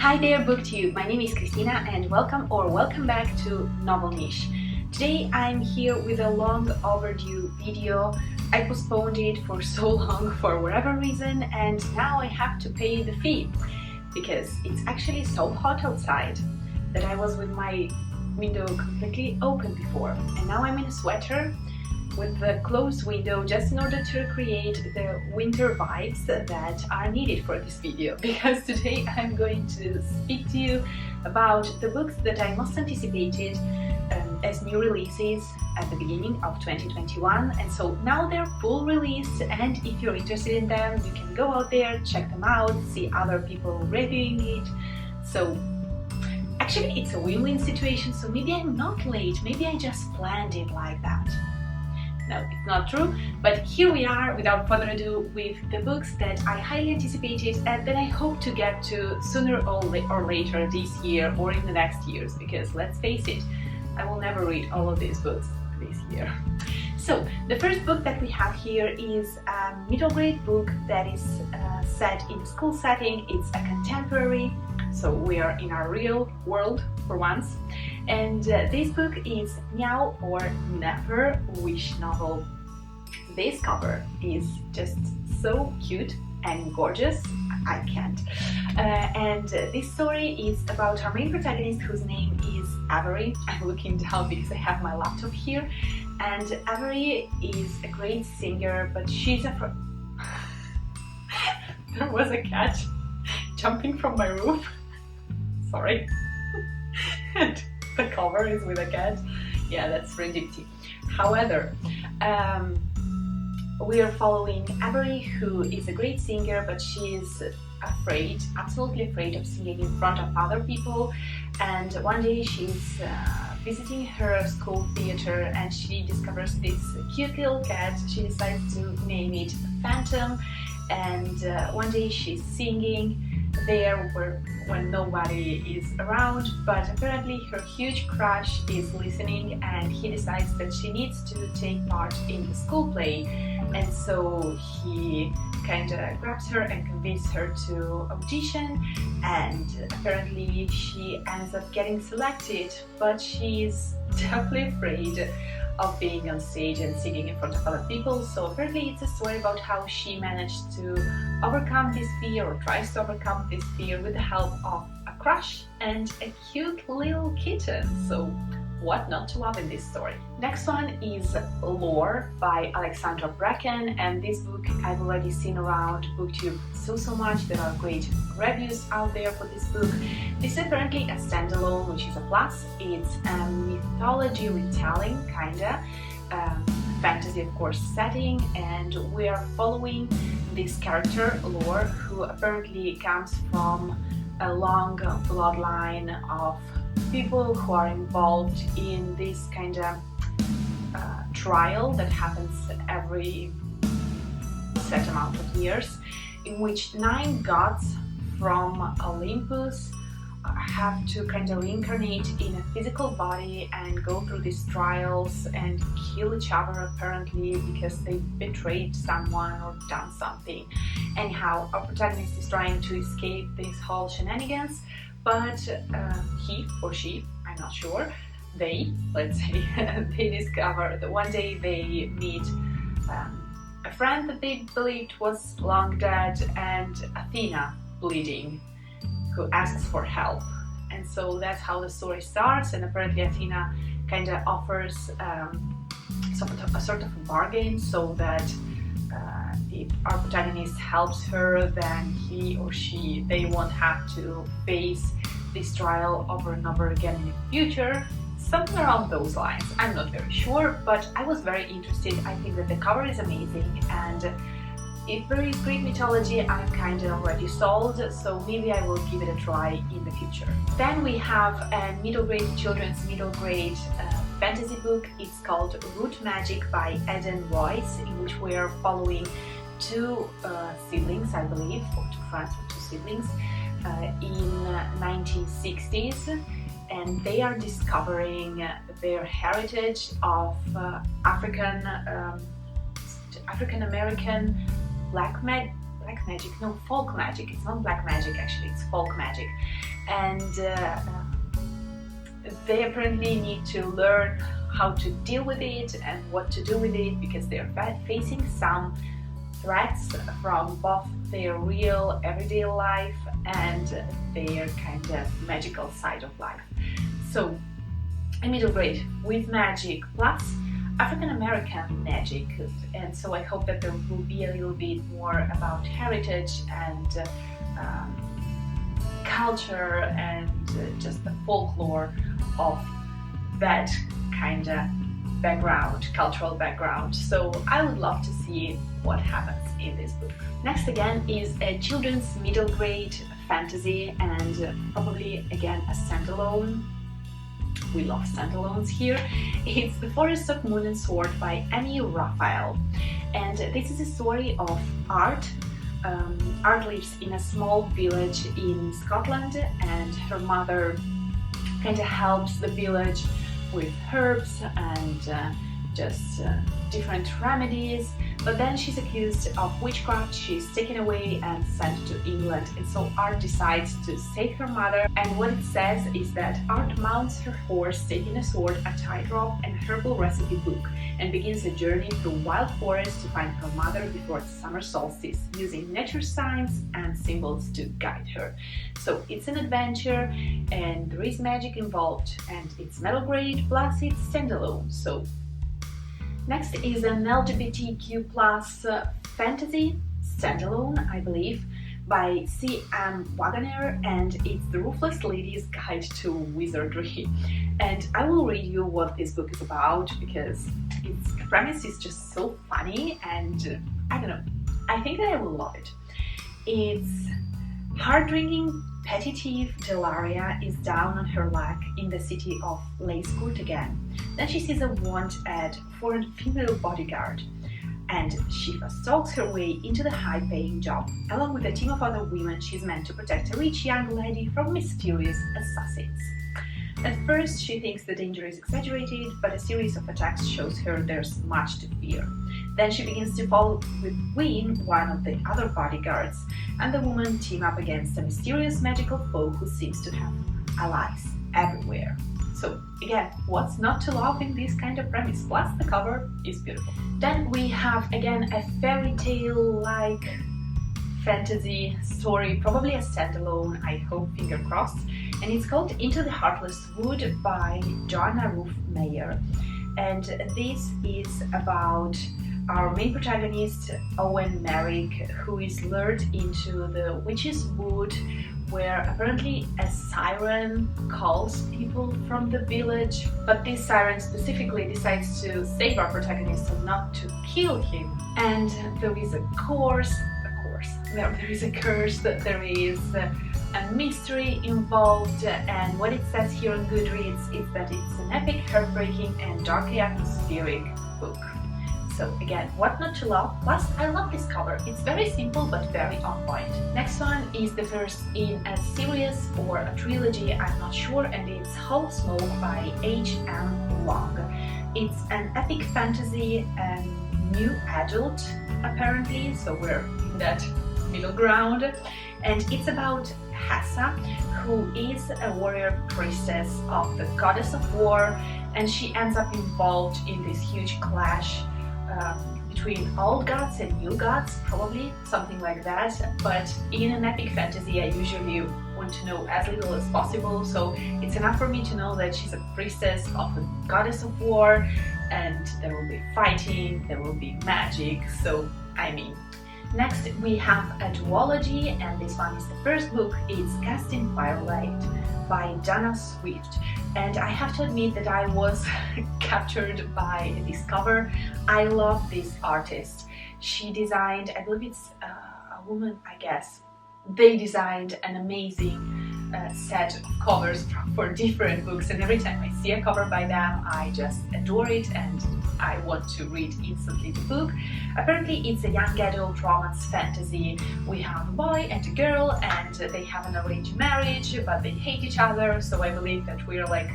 Hi there, BookTube! My name is Christina and welcome back to Novel Niche. Today I'm here with a long overdue video. I postponed it for so long for whatever reason, and now I have to pay the fee because it's actually so hot outside that I was with my window completely open before, and now I'm in a sweater with the closed window just in order to recreate the winter vibes that are needed for this video, because today I'm going to speak to you about the books that I most anticipated as new releases at the beginning of 2021, and so now they're full release, and if you're interested in them you can go out there, check them out, see other people reviewing it. So actually it's a win-win situation, so maybe I'm not late, maybe I just planned it like that. No, it's not true, but here we are, without further ado, with the books that I highly anticipated and that I hope to get to sooner or later this year or in the next years, because let's face it, I will never read all of these books this year. So, the first book that we have here is a middle grade book that is set in a school setting. It's a contemporary, so we are in our real world for once. And this book is Meow or Never Wish novel. This cover is just so cute and gorgeous, I can't. And this story is about our main protagonist, whose name is Amari. I'm looking down because I have my laptop here, and Amari is a great singer, but she's a There was a cat jumping from my roof. Sorry. And the cover is with a cat. Yeah, that's ridiculous. However, we are following Amari, who is a great singer, but she is afraid, absolutely afraid of singing in front of other people. And one day she's visiting her school theater and she discovers this cute little cat. She decides to name it Phantom, and one day she's singing there when nobody is around, but apparently her huge crush is listening, and he decides that she needs to take part in the school play, and so he kind of grabs her and convinces her to audition, and apparently she ends up getting selected, but she's definitely afraid of being on stage and singing in front of other people. So apparently it's a story about how she managed to overcome this fear, or tries to overcome this fear, with the help of a crush and a cute little kitten. So what not to love in this story? Next one is Lore by Alexandra Bracken, and this book I've already seen around BookTube so much. There are great reviews out there for this book. This is apparently a standalone, which is a plus. It's a mythology retelling, kinda, fantasy of course setting, and we are following this character, Lore, who apparently comes from a long bloodline of people who are involved in this kind of trial that happens every set amount of years, in which 9 gods from Olympus have to kind of reincarnate in a physical body and go through these trials and kill each other, apparently because they betrayed someone or done something. Anyhow, our protagonist is trying to escape this whole shenanigans, but he or she, I'm not sure, let's say, they discover that one day they meet a friend that they believed was long dead, and Athena, bleeding, who asks for help. And so that's how the story starts, and apparently Athena kind of offers a sort of a bargain, so that if our protagonist helps her, then he or she, they won't have to face this trial over and over again in the future. Something around those lines. I'm not very sure, but I was very interested. I think that the cover is amazing, and if there is Greek mythology, I'm kind of already sold, so maybe I will give it a try in the future. Then we have a children's middle grade fantasy book. It's called Root Magic by Eden Royce, in which we are following 2 siblings, I believe, or 2 friends or 2 siblings in 1960s, and they are discovering their heritage of African American folk magic. It's not black magic, actually, it's folk magic. and they apparently need to learn how to deal with it and what to do with it, because they're facing some threats from both their real everyday life and their kind of magical side of life. So a middle grade with magic plus African American magic, and so I hope that there will be a little bit more about heritage and culture and just the folklore of that kind of background, cultural background. So I would love to see what happens in this book. Next again is a children's middle grade fantasy, and probably again a standalone. We love standalones here. It's The Forest of Moon and Sword by Annie Raphael, and this is a story of Art. Art lives in a small village in Scotland, and her mother kind of helps the village with herbs and just different remedies, but then she's accused of witchcraft, she's taken away and sent to England, and so Art decides to save her mother. And what it says is that Art mounts her horse, taking a sword, a tightrope and herbal recipe book, and begins a journey through wild forests to find her mother before the summer solstice, using nature signs and symbols to guide her. So it's an adventure, and there is magic involved, and it's middle grade plus it's standalone. So next is an LGBTQ plus fantasy standalone, I believe, by C.M. Wagner, and it's The Ruthless Lady's Guide to Wizardry. And I will read you what this book is about, because its premise is just so funny, and I don't know, I think that I will love it. It's heart-wringing. Petty thief Delaria is down on her luck in the city of Leyscourt again. Then she sees a want ad for a female bodyguard, and she fast talks her way into the high-paying job. Along with a team of other women, she's meant to protect a rich young lady from mysterious assassins. At first, she thinks the danger is exaggerated, but a series of attacks shows her there's much to fear. Then she begins to fall with Wynne, one of the other bodyguards, and the women team up against a mysterious magical foe who seems to have allies everywhere. So again, what's not to love in this kind of premise? Plus the cover is beautiful. Then we have again a fairy tale-like fantasy story, probably a standalone, I hope, finger crossed, and it's called Into the Heartless Wood by Joanna Ruth Meyer. And this is about our main protagonist, Owen Merrick, who is lured into the Witch's Wood, where apparently a siren calls people from the village, but this siren specifically decides to save our protagonist and not to kill him. And there is a curse, there is a curse, that there is a mystery involved, and what it says here on Goodreads is that it's an epic, heartbreaking and darkly atmospheric book. So again, what not to love? Plus, I love this cover. It's very simple but very on point. Next one is the first in a series or a trilogy, I'm not sure, and it's Hollow Smoke by H.M. Long. It's an epic fantasy and new adult, apparently, so we're in that middle ground, and it's about Hassa, who is a warrior priestess of the goddess of war, and she ends up involved in this huge clash between old gods and new gods, probably something like that. But in an epic fantasy, I usually want to know as little as possible, so it's enough for me to know that she's a priestess of the goddess of war, and there will be fighting, there will be magic, so I mean. Next we have a duology, and this one is the first book. It's Casting Firelight by Dana Swift, and I have to admit that I was captured by this cover. I love this artist. She designed, I believe it's a woman, I guess. They designed an amazing set of covers for different books, and every time I see a cover by them I just adore it and I want to read instantly the book. Apparently it's a young adult romance fantasy. We have a boy and a girl, and they have an arranged marriage but they hate each other, so I believe that we're like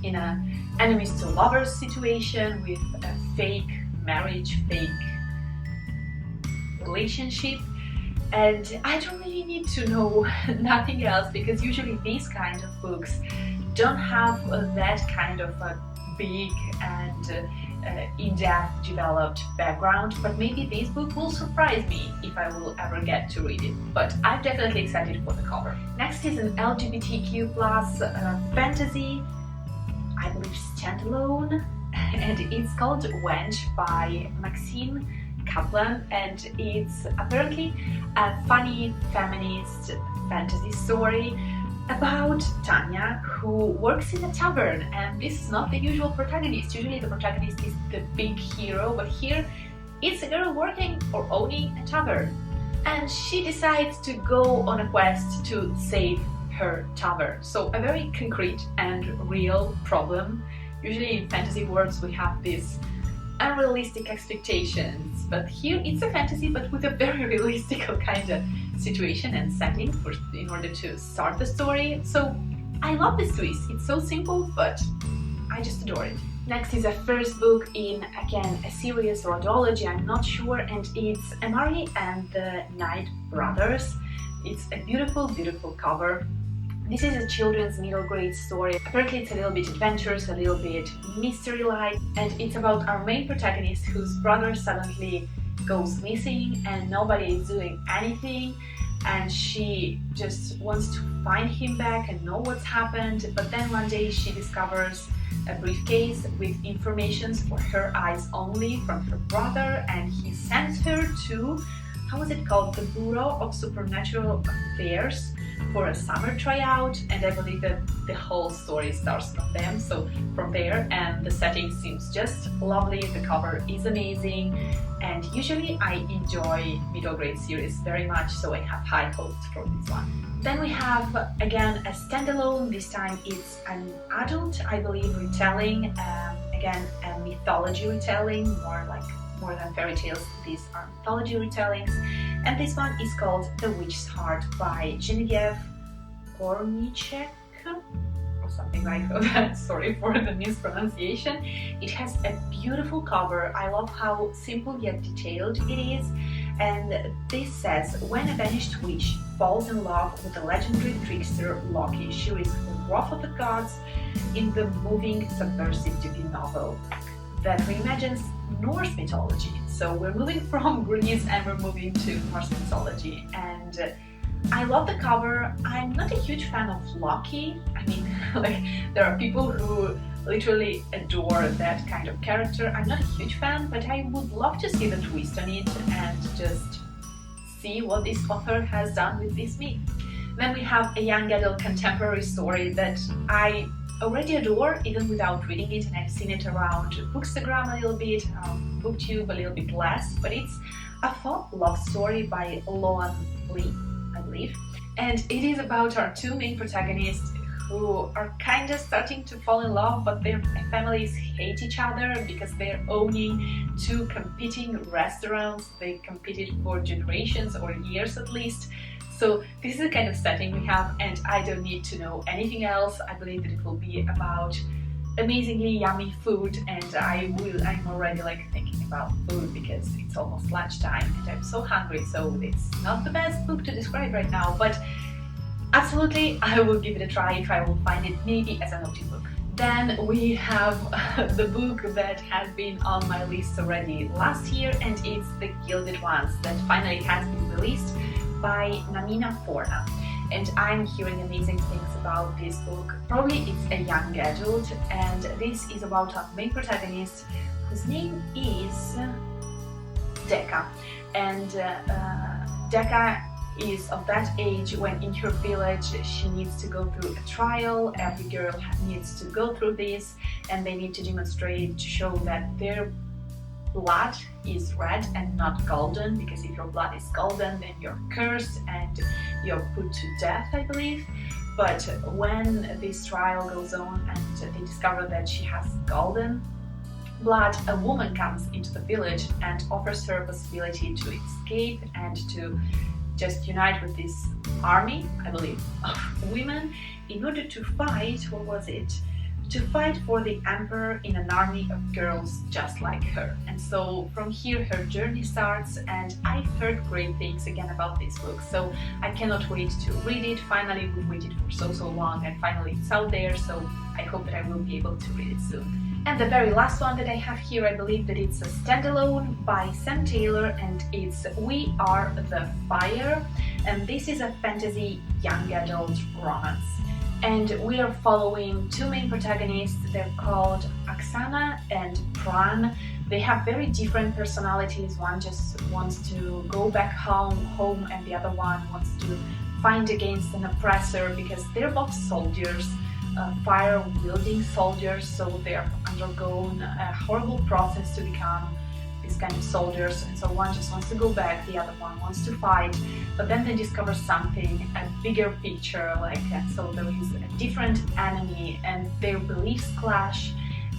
in a enemies to lovers situation with a fake marriage, fake relationship. And I don't really need to know nothing else, because usually these kind of books don't have that kind of a big and in-depth developed background, but maybe this book will surprise me if I will ever get to read it. But I'm definitely excited for the cover. Next is an LGBTQ plus fantasy, I believe standalone, and it's called Wench by Maxine Kaplan, and it's apparently a funny feminist fantasy story about Tanya, who works in a tavern, and this is not the usual protagonist. Usually the protagonist is the big hero, but here it's a girl working or owning a tavern, and she decides to go on a quest to save her tavern. So a very concrete and real problem. Usually in fantasy worlds we have these unrealistic expectations, but here it's a fantasy but with a very realistic kind of situation and setting in order to start the story. So I love this twist. It's so simple, but I just adore it. Next is a first book in, again, a series or duology, I'm not sure, and it's Amari and the Night Brothers. It's a beautiful, beautiful cover. This is a children's middle grade story. Apparently it's a little bit adventurous, a little bit mystery-like, and it's about our main protagonist whose brother suddenly goes missing and nobody is doing anything, and she just wants to find him back and know what's happened. But then one day she discovers a briefcase with informations for her eyes only from her brother, and he sends her to, how was it called, the Bureau of Supernatural Affairs for a summer tryout, and I believe that the whole story starts from there, and the setting seems just lovely, the cover is amazing, and usually I enjoy middle grade series very much, so I have high hopes for this one. Then we have again a standalone. This time it's an adult, I believe, retelling, again a mythology retelling, more than fairy tales. These are mythology retellings, and this one is called The Witch's Heart by Genevieve Kornichek or something like that. Sorry for the mispronunciation. It has a beautiful cover. I love how simple yet detailed it is, and this says, when a vanished witch falls in love with the legendary trickster Loki, she risks the wrath of the gods in the moving, subversive debut novel that reimagines Norse mythology. So we're moving from Greece and we're moving to Norse mythology, and I love the cover. I'm not a huge fan of Loki. I mean, like, there are people who literally adore that kind of character. I'm not a huge fan, but I would love to see the twist on it and just see what this author has done with this myth. Then we have a young adult contemporary story that I already adore even without reading it, and I've seen it around Bookstagram a little bit, Booktube a little bit less, but it's a folk love story by Loan Lee, I believe, and it is about our two main protagonists who are kind of starting to fall in love, but their families hate each other because they're owning two competing restaurants. They competed for generations or years at least. So this is the kind of setting we have, and I don't need to know anything else. I believe that it will be about amazingly yummy food, and I'm already like thinking about food because it's almost lunchtime and I'm so hungry, so it's not the best book to describe right now, but absolutely I will give it a try if I will find it, maybe as an audiobook. Then we have the book that has been on my list already last year, and it's The Gilded Ones that finally has been released by Namina Forna, and I'm hearing amazing things about this book. Probably it's a young adult, and this is about our main protagonist whose name is Decca, and Decca is of that age when in her village she needs to go through a trial. Every girl needs to go through this, and they need to demonstrate to show that their blood is red and not golden, because if your blood is golden then you're cursed and you're put to death, I believe. But when this trial goes on and they discover that she has golden blood, a woman comes into the village and offers her a possibility to escape and to just unite with this army, I believe, of women in order to fight, what was it, to fight for the emperor in an army of girls just like her. And so from here her journey starts, and I've heard great things again about this book, so I cannot wait to read it. Finally, we've waited for so long, and finally it's out there, so I hope that I will be able to read it soon. And the very last one that I have here, I believe that it's a standalone by Sam Taylor, and it's We Are the Fire, and this is a fantasy young adult romance. And we are following two main protagonists. They're called Oksana and Pran. They have very different personalities. One just wants to go back home, and the other one wants to fight against an oppressor, because they're both soldiers, fire-wielding soldiers, so they have undergone a horrible process to become these kind of soldiers, and so one just wants to go back, the other one wants to fight, but then they discover something, a bigger picture, like, and so there is a different enemy, and their beliefs clash,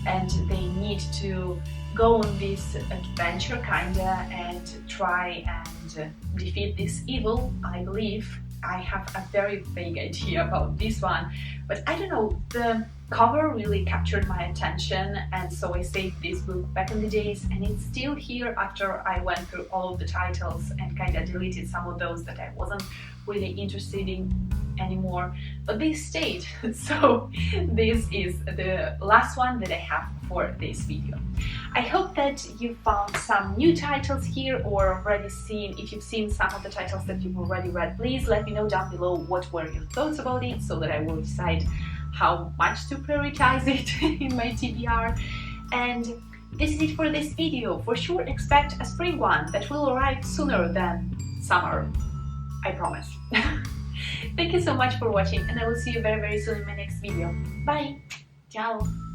and they need to go on this adventure kinda and try and defeat this evil, I believe. I have a very vague idea about this one, but I don't know, the cover really captured my attention, and so I saved this book back in the days, and it's still here after I went through all of the titles and kind of deleted some of those that I wasn't really interested in anymore, but they stayed. So this is the last one that I have for this video. I hope that you found some new titles here, or already seen, if you've seen some of the titles that you've already read, please let me know down below what were your thoughts about it, so that I will decide how much to prioritize it in my TBR. And this is it for this video. For sure expect a spring one that will arrive sooner than summer, I promise. Thank you so much for watching, and I will see you very soon in my next video. Bye! Ciao!